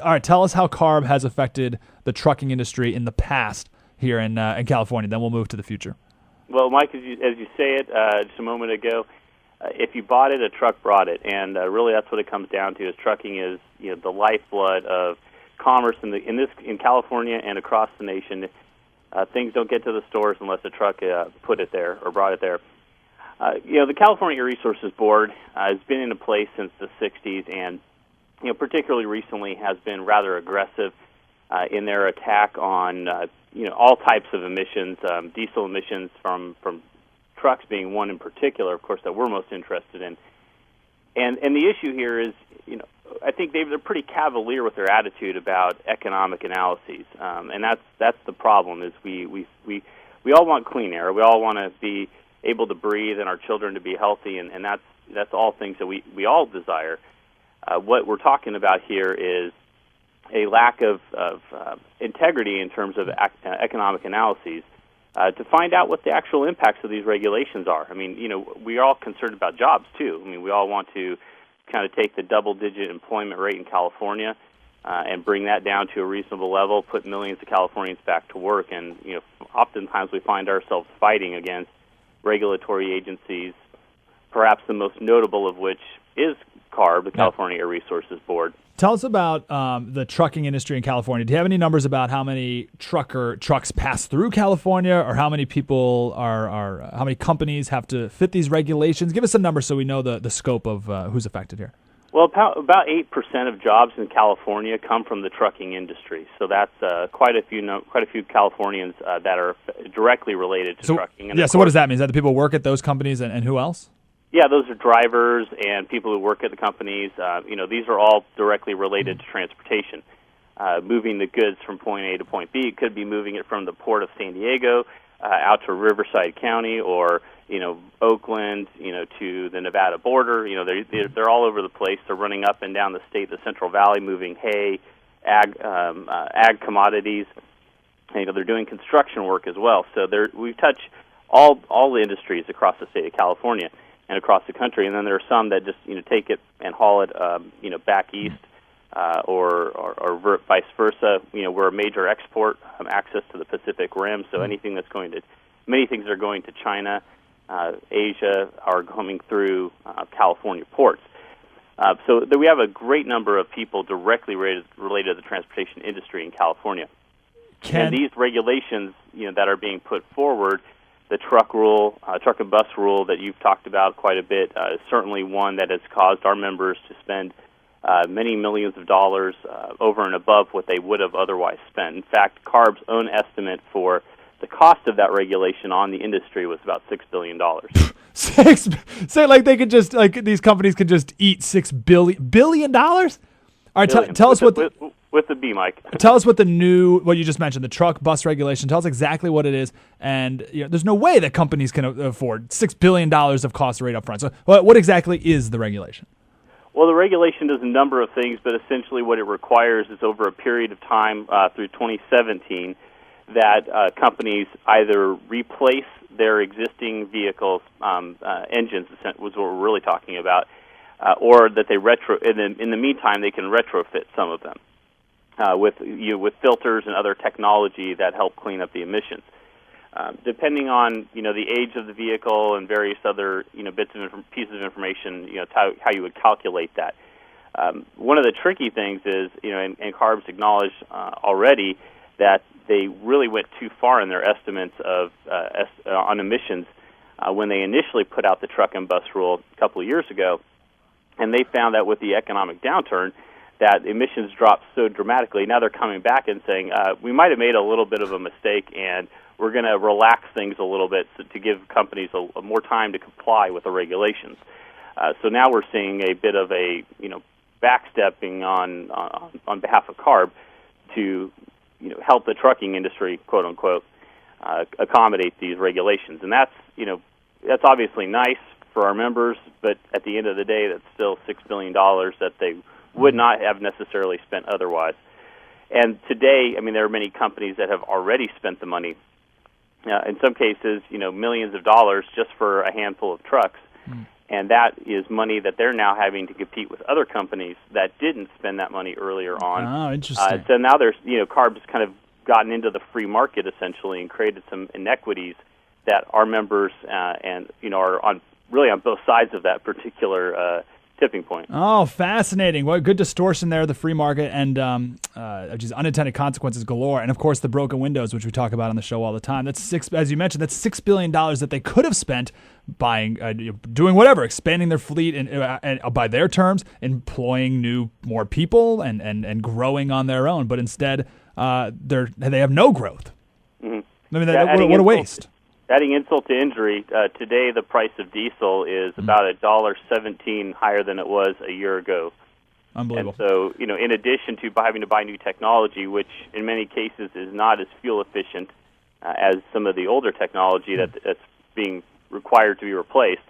all right, tell us how CARB has affected the trucking industry in the past here in California. Then we'll move to the future. Well, Mike, as you say it just a moment ago, if you bought it, a truck brought it, and really that's what it comes down to. Is trucking is the lifeblood of commerce in California and across the nation. Things don't get to the stores unless a truck put it there or brought it there. The California Air Resources Board has been in place since the 60s, and particularly recently has been rather aggressive in their attack on all types of emissions, diesel emissions from trucks being one in particular, of course, that we're most interested in. And the issue here is, I think they're pretty cavalier with their attitude about economic analyses, and that's the problem. Is we all want clean air, we all want to be able to breathe, and our children to be healthy, and that's all things that we all desire. What we're talking about here is a lack of integrity in terms of economic analyses to find out what the actual impacts of these regulations are. I mean, we are all concerned about jobs, too. I mean, we all want to kind of take the double-digit employment rate in California and bring that down to a reasonable level, put millions of Californians back to work. And, oftentimes we find ourselves fighting against regulatory agencies, perhaps the most notable of which is CARB, the California Air Resources Board. Tell us about the trucking industry in California. Do you have any numbers about how many trucks pass through California, or how many people how many companies have to fit these regulations? Give us some numbers so we know the scope of who's affected here. Well, about 8% of jobs in California come from the trucking industry. So that's quite a few Californians that are directly related to trucking. And so what does that mean? Is that the people who work at those companies and who else? Yeah, those are drivers and people who work at the companies. These are all directly related to transportation. Moving the goods from point A to point B. It could be moving it from the port of San Diego out to Riverside County, or Oakland, to the Nevada border. They're all over the place. They're running up and down the state, the Central Valley, moving hay, ag commodities. They're doing construction work as well. So we touch all the industries across the state of California and across the country. And then there are some that just take it and haul it back east, or vice versa. We're a major export, access to the Pacific Rim. So many things are going to China, Asia, are coming through California ports. So we have a great number of people directly related to the transportation industry in California. And these regulations, that are being put forward, the truck and bus rule that you've talked about quite a bit, is certainly one that has caused our members to spend many millions of dollars over and above what they would have otherwise spent. In fact, CARB's own estimate for the cost of that regulation on the industry was about $6 billion. They could just, these companies could just eat $6 billion? All right, tell us what with the B, Mike. Tell us what what you just mentioned, the truck bus regulation. Tell us exactly what it is. And there's no way that companies can afford $6 billion of cost right up front. So what exactly is the regulation? Well, the regulation does a number of things, but essentially what it requires is over a period of time through 2017 that companies either replace their existing vehicles' engines, was what we're really talking about, or that they in the meantime they can retrofit some of them with filters and other technology that help clean up the emissions. Depending on the age of the vehicle and various other pieces of information, how you would calculate that. One of the tricky things is and CARB's acknowledged already that they really went too far in their estimates on emissions when they initially put out the truck and bus rule a couple of years ago, and they found that with the economic downturn that emissions dropped so dramatically. Now they're coming back and saying we might have made a little bit of a mistake, and we're going to relax things a little bit to give companies a more time to comply with the regulations. So now we're seeing a bit of a backstepping on behalf of CARB to help the trucking industry, quote unquote, accommodate these regulations, and that's obviously nice for our members. But at the end of the day, that's still $6 billion that they would not have necessarily spent otherwise. And today, there are many companies that have already spent the money. In some cases, millions of dollars just for a handful of trucks. And that is money that they're now having to compete with other companies that didn't spend that money earlier on. Oh, interesting. So now there's, CARB's kind of gotten into the free market essentially and created some inequities that our members are on both sides of that particular tipping point. Oh, fascinating. What good distortion there, the free market, and just unintended consequences galore. And, of course, the broken windows, which we talk about on the show all the time. That's as you mentioned, that's $6 billion that they could have spent buying, doing whatever, expanding their fleet and by their terms, employing more people and growing on their own. But instead, they have no growth. Mm-hmm. I mean, what a waste. Adding insult to injury, today the price of diesel is about $1.17 higher than it was a year ago. Unbelievable. And so, in addition to having to buy new technology, which in many cases is not as fuel efficient as some of the older technology that's being required to be replaced,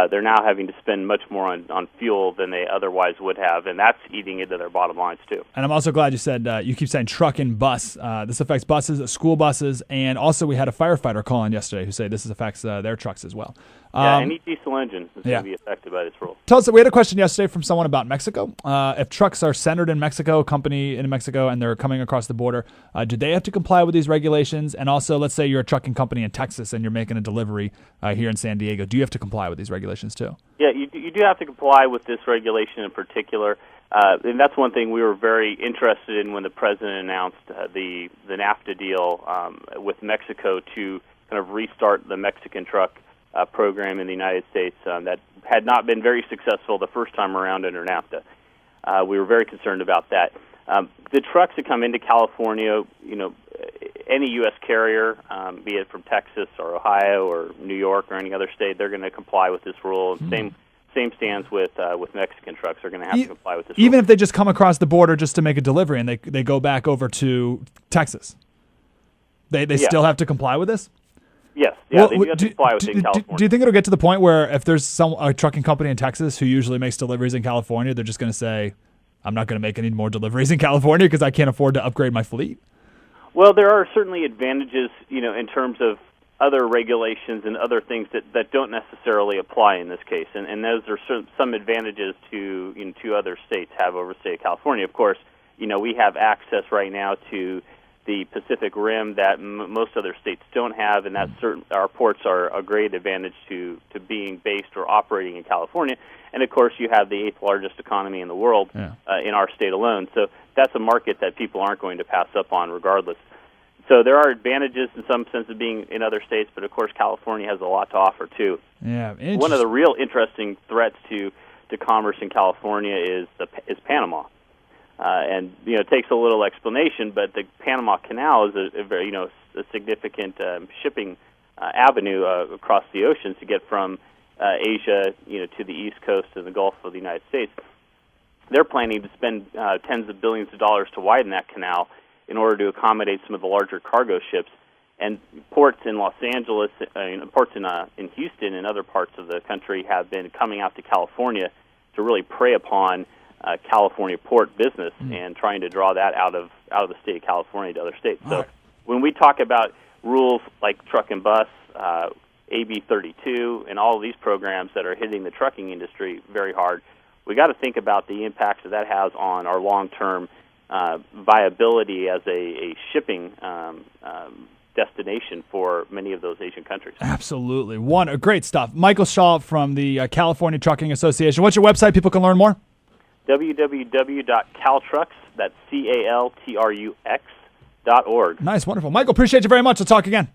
they're now having to spend much more on fuel than they otherwise would have, and that's eating into their bottom lines too. And I'm also glad you said, you keep saying truck and bus. This affects buses, school buses, and also we had a firefighter call in yesterday who said this affects their trucks as well. Any diesel engine is going to be affected by this rule. Tell us, we had a question yesterday from someone about Mexico. If trucks are centered in Mexico, a company in Mexico, and they're coming across the border, do they have to comply with these regulations? And also, let's say you're a trucking company in Texas and you're making a delivery here in San Diego. Do you have to comply with these regulations too? Yeah, you do have to comply with this regulation in particular. And that's one thing we were very interested in when the president announced the NAFTA deal with Mexico to kind of restart the Mexican truck program in the United States that had not been very successful the first time around under NAFTA. We were very concerned about that. The trucks that come into California, any U.S. carrier, be it from Texas or Ohio or New York or any other state, they're going to comply with this rule. Same stands with Mexican trucks. They're going to have to comply with this rule. Even if they just come across the border just to make a delivery and they go back over to Texas, they still have to comply with this? Yes, yeah, they do have to comply with it in California. Do you think it'll get to the point where if there's a trucking company in Texas who usually makes deliveries in California, they're just going to say, I'm not going to make any more deliveries in California because I can't afford to upgrade my fleet? Well, there are certainly advantages, in terms of other regulations and other things that don't necessarily apply in this case, and those are some advantages to other states have over the state of California. Of course, we have access right now to the Pacific Rim that most other states don't have, and our ports are a great advantage to being based or operating in California. And of course, you have the 8th largest economy in the world in our state alone. So that's a market that people aren't going to pass up on regardless. So there are advantages in some sense of being in other states, but of course California has a lot to offer too. Yeah, one of the real interesting threats to commerce in California is Panama. And it takes a little explanation, but the Panama Canal is a very a significant shipping avenue across the oceans to get from Asia to the East Coast and the Gulf of the United States. They're planning to spend tens of billions of dollars to widen that canal in order to accommodate some of the larger cargo ships. And ports in Los Angeles, ports in Houston and other parts of the country have been coming out to California to really prey upon California port business and trying to draw that out of the state of California to other states. So when we talk about rules like truck and bus, AB 32, and all of these programs that are hitting the trucking industry very hard, we got to think about the impacts that has on our long-term viability as a shipping destination for many of those Asian countries. Absolutely. Great stuff. Michael Shaw from the California Trucking Association. What's your website? People can learn more? www.caltrux, that's CALTRUX.org. Nice, wonderful. Michael, appreciate you very much. We'll talk again.